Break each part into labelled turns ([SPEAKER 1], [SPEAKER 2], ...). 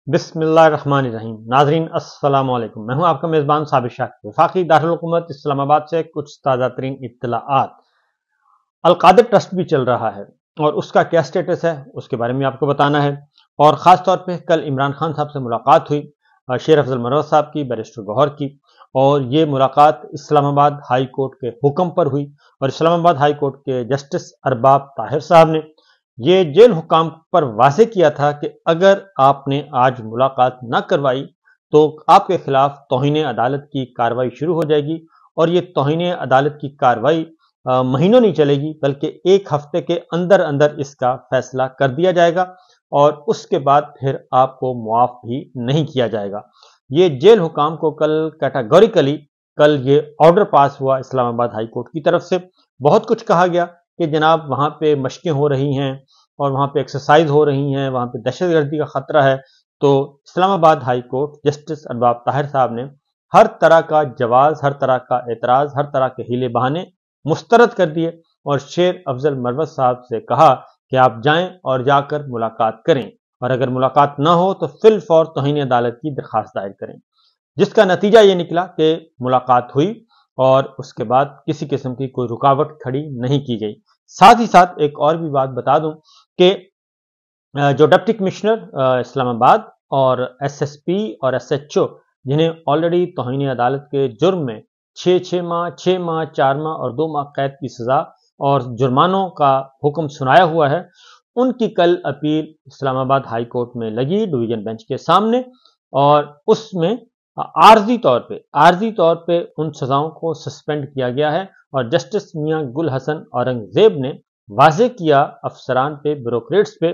[SPEAKER 1] بسم اللہ الرحمن الرحیم۔ ناظرین السلام علیکم، میں ہوں آپ کا میزبان صابر شاہ، وفاقی دارالحکومت اسلام آباد سے کچھ تازہ ترین اطلاعات۔ القادر ٹرسٹ بھی چل رہا ہے اور اس کا کیا سٹیٹس ہے اس کے بارے میں آپ کو بتانا ہے، اور خاص طور پہ کل عمران خان صاحب سے ملاقات ہوئی، شیر افضل مروت صاحب کی، بیرسٹر گوہر کی، اور یہ ملاقات اسلام آباد ہائی کورٹ کے حکم پر ہوئی، اور اسلام آباد ہائی کورٹ کے جسٹس ارباب طاہر صاحب نے یہ جیل حکام پر واضح کیا تھا کہ اگر آپ نے آج ملاقات نہ کروائی تو آپ کے خلاف توہین عدالت کی کارروائی شروع ہو جائے گی، اور یہ توہین عدالت کی کارروائی مہینوں نہیں چلے گی بلکہ ایک ہفتے کے اندر اندر اس کا فیصلہ کر دیا جائے گا، اور اس کے بعد پھر آپ کو معاف بھی نہیں کیا جائے گا۔ یہ جیل حکام کو کل کیٹاگوریکلی یہ آرڈر پاس ہوا اسلام آباد ہائی کورٹ کی طرف سے۔ بہت کچھ کہا گیا کہ جناب وہاں پہ مشقیں ہو رہی ہیں اور وہاں پہ ایکسرسائز ہو رہی ہیں، وہاں پہ دہشت گردی کا خطرہ ہے، تو اسلام آباد ہائی کورٹ جسٹس ارباب طاہر صاحب نے ہر طرح کا جواز، ہر طرح کا اعتراض، ہر طرح کے ہیلے بہانے مسترد کر دیے، اور شیر افضل مروت صاحب سے کہا کہ آپ جائیں اور جا کر ملاقات کریں، اور اگر ملاقات نہ ہو تو فی الفور توہین عدالت کی درخواست دائر کریں، جس کا نتیجہ یہ نکلا کہ ملاقات ہوئی اور اس کے بعد کسی قسم کی کوئی رکاوٹ کھڑی نہیں کی گئی۔ ساتھ ہی ساتھ ایک اور بھی بات بتا دوں کہ جو ڈپٹی کمشنر اسلام آباد اور ایس ایس پی اور ایس ایچ او، جنہیں آلریڈی توہین عدالت کے جرم میں 6 ماہ 4 ماہ اور 2 ماہ قید کی سزا اور جرمانوں کا حکم سنایا ہوا ہے، ان کی کل اپیل اسلام آباد ہائی کورٹ میں لگی ڈویژن بینچ کے سامنے، اور اس میں عارضی طور پہ ان سزاؤں کو سسپینڈ کیا گیا ہے، اور جسٹس میاں گل حسن اورنگزیب نے واضح کیا افسران پہ، بیوروکریٹس پہ،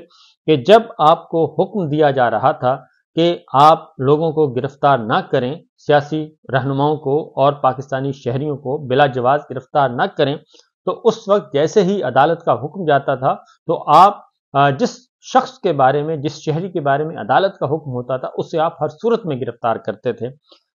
[SPEAKER 1] کہ جب آپ کو حکم دیا جا رہا تھا کہ آپ لوگوں کو گرفتار نہ کریں، سیاسی رہنماؤں کو اور پاکستانی شہریوں کو بلا جواز گرفتار نہ کریں، تو اس وقت جیسے ہی عدالت کا حکم جاتا تھا تو آپ جس شخص کے بارے میں، جس شہری کے بارے میں عدالت کا حکم ہوتا تھا، اسے آپ ہر صورت میں گرفتار کرتے تھے۔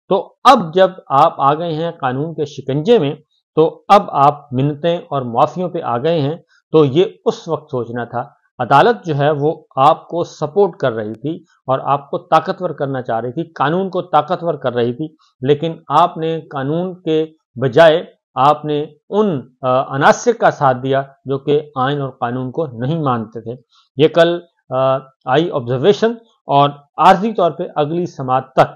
[SPEAKER 1] تو اب جب آپ آ گئے ہیں قانون کے شکنجے میں، تو اب آپ منتیں اور معافیوں پہ آ گئے ہیں، تو یہ اس وقت سوچنا تھا۔ عدالت جو ہے وہ آپ کو سپورٹ کر رہی تھی اور آپ کو طاقتور کرنا چاہ رہی تھی، قانون کو طاقتور کر رہی تھی، لیکن آپ نے قانون کے بجائے آپ نے ان عناصر کا ساتھ دیا جو کہ آئین اور قانون کو نہیں مانتے تھے۔ یہ کل آئی آبزرویشن اور عارضی طور پہ اگلی سماعت تک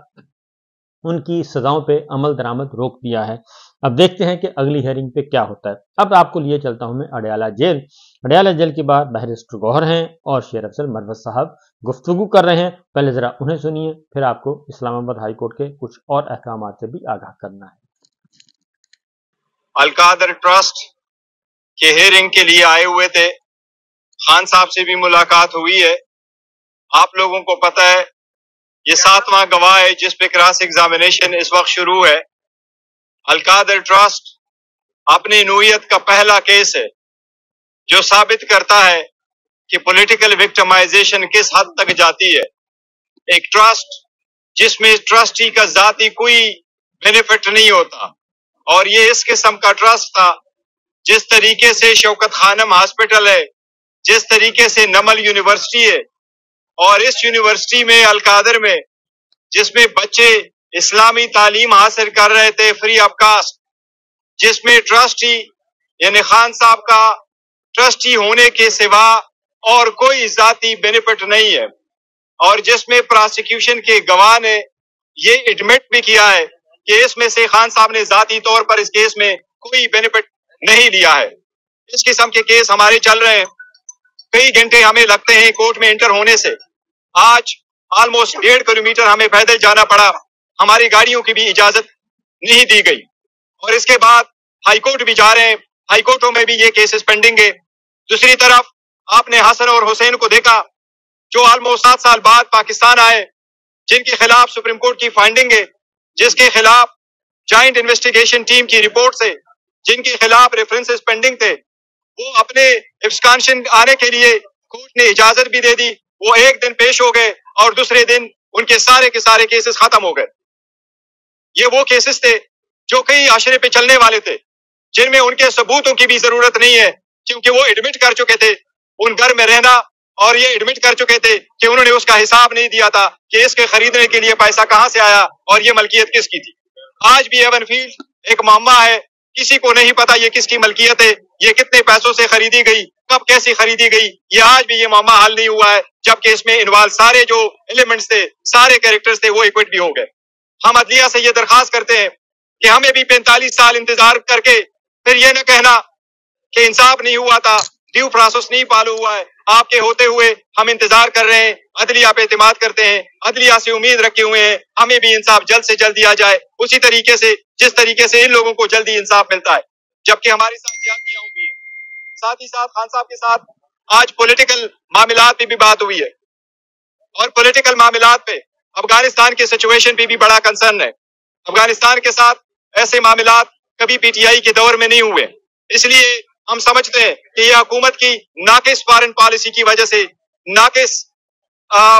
[SPEAKER 1] ان کی سزاؤں پہ عمل درآمد روک دیا ہے۔ اب دیکھتے ہیں کہ اگلی ہیئرنگ پہ کیا ہوتا ہے۔ اب آپ کو لیے چلتا ہوں میں اڈیالہ جیل۔ اڈیالہ جیل کے بعد بیرسٹر گوہر ہیں اور شیر افضل مروت صاحب گفتگو کر رہے ہیں، پہلے ذرا انہیں سنیے، پھر آپ کو اسلام آباد ہائی کورٹ کے کچھ اور احکامات سے بھی آگاہ کرنا ہے۔
[SPEAKER 2] القادر ٹرسٹ کے ہیئرنگ کے لیے آئے ہوئے تھے، خان صاحب سے بھی ملاقات ہوئی ہے۔ آپ لوگوں کو پتہ ہے یہ 7واں گواہ ہے جس پہ کراس ایگزامینیشن اس وقت شروع ہے۔ القادر ٹرسٹ اپنی نوعیت کا پہلا کیس ہے جو ثابت کرتا ہے کہ پولیٹیکل وکٹمائزیشن کس حد تک جاتی ہے۔ ایک ٹرسٹ جس میں ٹرسٹی کا ذاتی کوئی بینیفٹ نہیں ہوتا، اور یہ اس قسم کا ٹرسٹ تھا جس طریقے سے شوکت خانم ہاسپٹل ہے، جس طریقے سے نمل یونیورسٹی ہے، اور اس یونیورسٹی میں القادر میں جس میں بچے اسلامی تعلیم حاصل کر رہے تھے فری آف کاسٹ، جس میں ٹرسٹی یعنی خان صاحب کا ٹرسٹی ہونے کے سوا اور کوئی ذاتی بینیفٹ نہیں ہے، اور جس میں پراسیکیوشن کے گواہ نے یہ ایڈمٹ بھی کیا ہے کہ اس میں سے خان صاحب نے ذاتی طور پر اس کیس میں کوئی بینیفٹ نہیں لیا ہے۔ اس قسم کے کیس ہمارے چل رہے ہیں، کئی گھنٹے ہمیں لگتے ہیں کورٹ میں انٹر ہونے سے۔ آج آلموسٹ 1.5 کلومیٹر ہمیں پیدل جانا پڑا، ہماری گاڑیوں کی بھی اجازت نہیں دی گئی، اور اس کے بعد ہائی کورٹ بھی جا رہے ہیں، ہائی کورٹوں میں بھی یہ کیسز پینڈنگ ہے۔ دوسری طرف آپ نے حسن اور حسین کو دیکھا جو آلموسٹ 7 سال بعد پاکستان آئے، جن کے خلاف سپریم کورٹ کی فائنڈنگ ہے، جس کے خلاف جوائنٹ انویسٹیگیشن ٹیم کی رپورٹ سے جن کے خلاف ریفرنسز پینڈنگ تھے، وہ اپنے ایبسکانشن آنے کے لیے کورٹ نے اجازت بھی دے دی، وہ ایک دن پیش ہو گئے اور دوسرے دن ان کے سارے کیسز ختم ہو گئے۔ یہ وہ کیسز تھے جو کئی عشرے پہ چلنے والے تھے، جن میں ان کے ثبوتوں کی بھی ضرورت نہیں ہے کیونکہ وہ ایڈمٹ کر چکے تھے۔ ان گھر میں رہنا اور یہ ایڈمٹ کر چکے تھے کہ انہوں نے اس کا حساب نہیں دیا تھا کہ اس کے خریدنے کے لیے پیسہ کہاں سے آیا اور یہ ملکیت کس کی تھی. آج بھی ایون فیلڈ ایک معمہ ہے, کسی کو نہیں پتا یہ کس کی ملکیت ہے, یہ کتنے پیسوں سے خریدی گئی, کب کیسی خریدی گئی, یہ آج بھی یہ معاملہ حل نہیں ہوا ہے, جبکہ اس میں انوالو سارے جو ایلیمنٹس تھے, سارے کیریکٹرز تھے, وہ ایکوٹ بھی ہو گئے. ہم عدلیہ سے یہ درخواست کرتے ہیں کہ ہمیں بھی 45 سال انتظار کر کے پھر یہ نہ کہنا کہ انصاف نہیں ہوا تھا, ڈیو پروسیس نہیں فالو ہوا ہے. آپ کے ہوتے ہوئے ہم انتظار کر رہے ہیں, عدلیہ پہ اعتماد کرتے ہیں, عدلیہ سے امید رکھے ہوئے ہیں, ہمیں بھی انصاف جلد سے جلد دیا جائے, اسی طریقے سے جس طریقے سے ان لوگوں کو جلدی انصاف ملتا ہے, جبکہ ہمارے ساتھ زیادتیاں ہوئی ہیں. ساتھ ہی ساتھ خان صاحب کے ساتھ آج پولیٹیکل معاملات پہ بھی بات ہوئی ہے, اور پولیٹیکل معاملات پہ افغانستان کے سچویشن پہ بھی بڑا کنسرن ہے. افغانستان کے ساتھ ایسے معاملات کبھی پی ٹی آئی کے دور میں نہیں ہوئے, اس لیے ہم سمجھتے ہیں کہ یہ حکومت کی ناقص فارن پالیسی کی وجہ سے, ناقص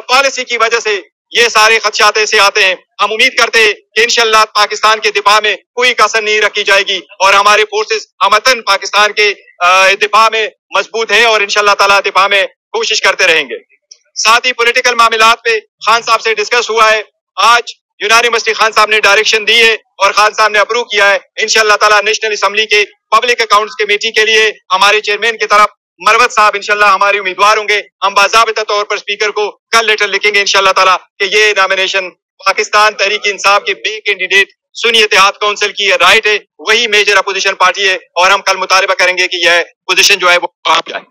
[SPEAKER 2] پالیسی کی وجہ سے یہ سارے خدشات ایسے آتے ہیں. ہم امید کرتے ہیں کہ انشاءاللہ پاکستان کے دفاع میں کوئی کسر نہیں رکھی جائے گی, اور ہمارے فورسز ہمتن پاکستان کے دفاع میں مضبوط ہیں, اور انشاءاللہ تعالی دفاع میں کوشش کرتے رہیں گے. ساتھ ہی پولیٹیکل معاملات پہ خان صاحب سے ڈسکس ہوا ہے. آج یونانیمسلی خان صاحب نے ڈائریکشن دی ہے اور خان صاحب نے اپروو کیا ہے. انشاءاللہ تعالی نیشنل اسمبلی کے پبلک اکاؤنٹس کمیٹی کے لیے ہمارے چیئرمین کی طرف مروت صاحب انشاءاللہ ہمارے امیدوار ہوں گے. ہم باضابطہ طور پر اسپیکر کو کل لیٹر لکھیں گے انشاءاللہ تعالی کہ یہ نامینیشن پاکستان تحریک انصاف کے بے کینڈیڈیٹ سنی اتحاد کونسل کی رائٹ ہے, وہی میجر اپوزیشن پارٹی ہے, اور ہم کل مطالبہ کریں گے کہ یہ پوزیشن جو ہے وہ آپ جائے.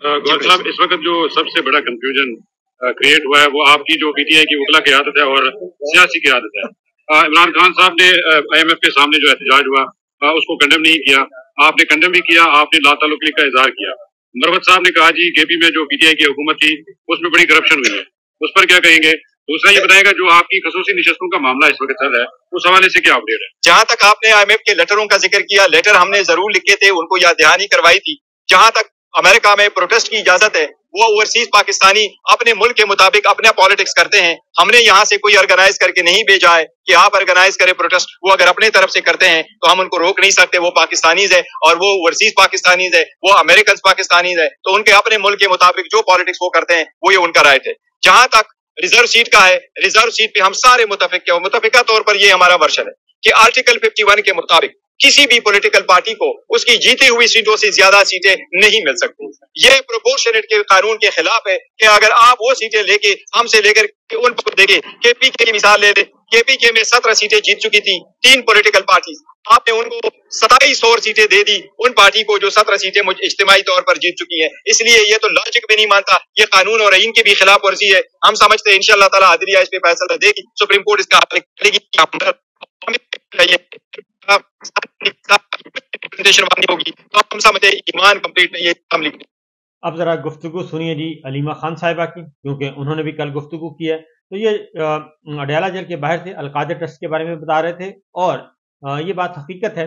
[SPEAKER 3] گوہر صاحب, اس وقت جو سب سے بڑا کنفیوژن کریٹ ہوا ہے وہ آپ کی جو پی ٹی آئی کی وکلا کی عادت ہے اور سیاسی کی عادت ہے. عمران خان صاحب نے آئی ایم ایف کے سامنے جو احتجاج ہوا اس کو کنڈم نہیں کیا, آپ نے کنڈم بھی کیا, آپ نے لا تعلقی کا اظہار کیا. مروت صاحب نے کہا جی کے پی میں جو پی ٹی آئی کی حکومت تھی اس میں بڑی کرپشن ہوئی ہے, اس پر کیا کہیں گے؟ دوسرا یہ بتائے گا جو آپ کی خصوصی نشستوں کا معاملہ اس وقت چل رہا ہے اس حوالے سے کیا اپڈیٹ ہے؟
[SPEAKER 2] جہاں تک آپ نے آئی ایم ایف کے لیٹروں کا ذکر کیا, لیٹر ہم نے ضرور لکھے تھے, ان کو یاد دہانی کروائی تھی. جہاں تک امریکہ میں پروٹیسٹ کی اجازت ہے, وہ اوورسیز پاکستانی اپنے ملک کے مطابق اپنا پالیٹکس کرتے ہیں. ہم نے یہاں سے کوئی آرگنائز کر کے نہیں بھیجا ہے کہ آپ آرگنائز کریں پروٹیسٹ. وہ اگر اپنے طرف سے کرتے ہیں تو ہم ان کو روک نہیں سکتے, وہ پاکستانیز ہے اور وہ اوورسیز پاکستانیز ہے, وہ امریکنز پاکستانیز ہے, تو ان کے اپنے ملک کے مطابق جو پالیٹکس وہ کرتے ہیں وہ یہ ان کا رائٹ ہے. جہاں تک ریزرو سیٹ کا ہے, ریزرو سیٹ پہ ہم سارے متفق ہیں, متفقہ طور پر یہ ہمارا ورشن ہے کہ آرٹیکل 51 کے مطابق کسی بھی پولیٹیکل پارٹی کو اس کی جیتی ہوئی سیٹوں سے زیادہ سیٹیں نہیں مل سکتی. یہ پروپورشنیٹ کے قانون کے خلاف ہے کہ اگر آپ وہ سیٹیں لے کے ہم سے لے کر ان کو دیکھیں, کے پی کے کی مثال لے لیں, کے پی کے میں 17 سیٹیں جیت چکی تھی 3 پولیٹیکل پارٹیز, آپ نے ان کو 27 اور سیٹیں دے دی ان پارٹی کو جو 17 سیٹیں اجتماعی طور پر جیت چکی ہیں. اس لیے یہ تو لاجک بھی نہیں مانتا, یہ قانون اور آئین کی بھی خلاف ورزی ہے. ہم سمجھتے ہیں انشاءاللہ تعالی عدلیہ اس پہ فیصلہ دے گی, سپریم کورٹ اس کا حل کرے گی. ہم سمجھتے ہیں ایمان کمپلیٹ نہیں ہے.
[SPEAKER 1] اب ذرا گفتگو سنیے جی علیمہ خان صاحبہ کی, کیونکہ انہوں نے بھی کل گفتگو کی ہے. تو یہ اڈیالہ جیل کے باہر سے القادر ٹرسٹ کے بارے میں بتا رہے تھے, اور یہ بات حقیقت ہے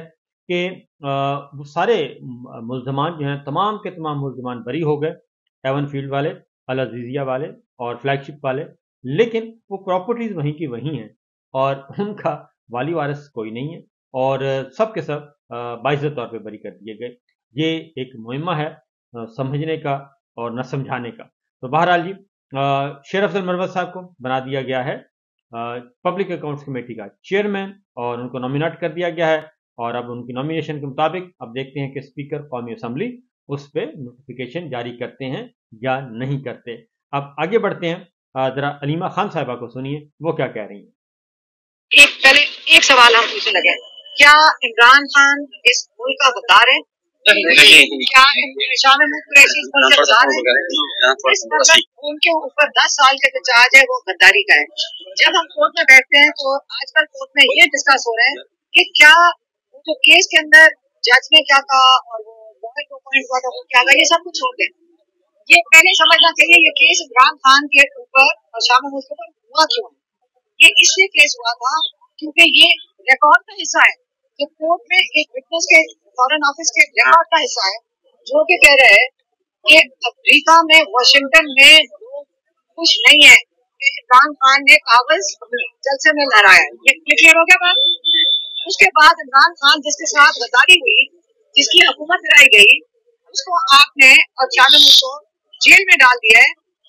[SPEAKER 1] کہ وہ سارے ملزمان جو ہیں تمام کے تمام ملزمان بری ہو گئے, ایون فیلڈ والے, العزیزیہ والے اور فلیگ شپ والے, لیکن وہ پراپرٹیز وہیں کی وہیں ہیں اور ان کا والی وارث کوئی نہیں ہے, اور سب کے سب باعزت طور پہ بری کر دیے گئے. یہ ایک مہمہ ہے سمجھنے کا اور نہ سمجھانے کا. تو بہرحال جی شیر افضل مروت صاحب کو بنا دیا گیا ہے پبلک اکاؤنٹس کمیٹی کا چیئرمین, اور ان کو نامینیٹ کر دیا گیا ہے, اور اب ان کی نامینیشن کے مطابق اب دیکھتے ہیں کہ اسپیکر قومی اسمبلی اس پہ نوٹیفیکیشن جاری کرتے ہیں یا نہیں کرتے. اب آگے بڑھتے ہیں, ذرا علیمہ خان صاحبہ کو سنیے وہ کیا کہہ رہی ہیں.
[SPEAKER 4] پہلے ایک سوال ہم پوچھنے لگے, کیا عمران خان اس ملک کا غدار ہے؟ کیا شام ملک قریشی اس ملک سے غدار ہے؟ اس مطلب ان کے اوپر 10 سال کا جو چارج ہے وہ غداری کا ہے. جب ہم کورٹ میں بیٹھتے ہیں تو آج کل کورٹ میں یہ ڈسکس ہو رہا ہے کہ کیا جو کیس کے اندر جج نے کیا کہا اور وہ لائر کو اپوائنٹ ہوا تھا وہ کیا کہا, یہ سب کچھ چھوڑ دیں. یہ پہلے سمجھنا چاہیے یہ کیس عمران خان کے اوپر اور شام ملک کے اوپر ہوا کیوں. یہ اس لیے کیس ہوا تھا کیونکہ یہ ریکارڈ کا حصہ ہے کہ کورٹ میں ایک وٹنس کے فارن آفس کے ریکارڈ کا حصہ ہے جو کہ کہہ رہے ہیں کہ امریکہ میں واشنگٹن میں لوگ خوش نہیں ہیں کہ عمران خان نے کاغذ جلسے میں لہرایا. یہ کلیئر ہو گیا بات. اس کے بعد عمران خان جس کے ساتھ غداری ہوئی, جس کی حکومت گرائی گئی, اس کو آپ نے اور شام ملک کو جیل میں ڈال دیا ہے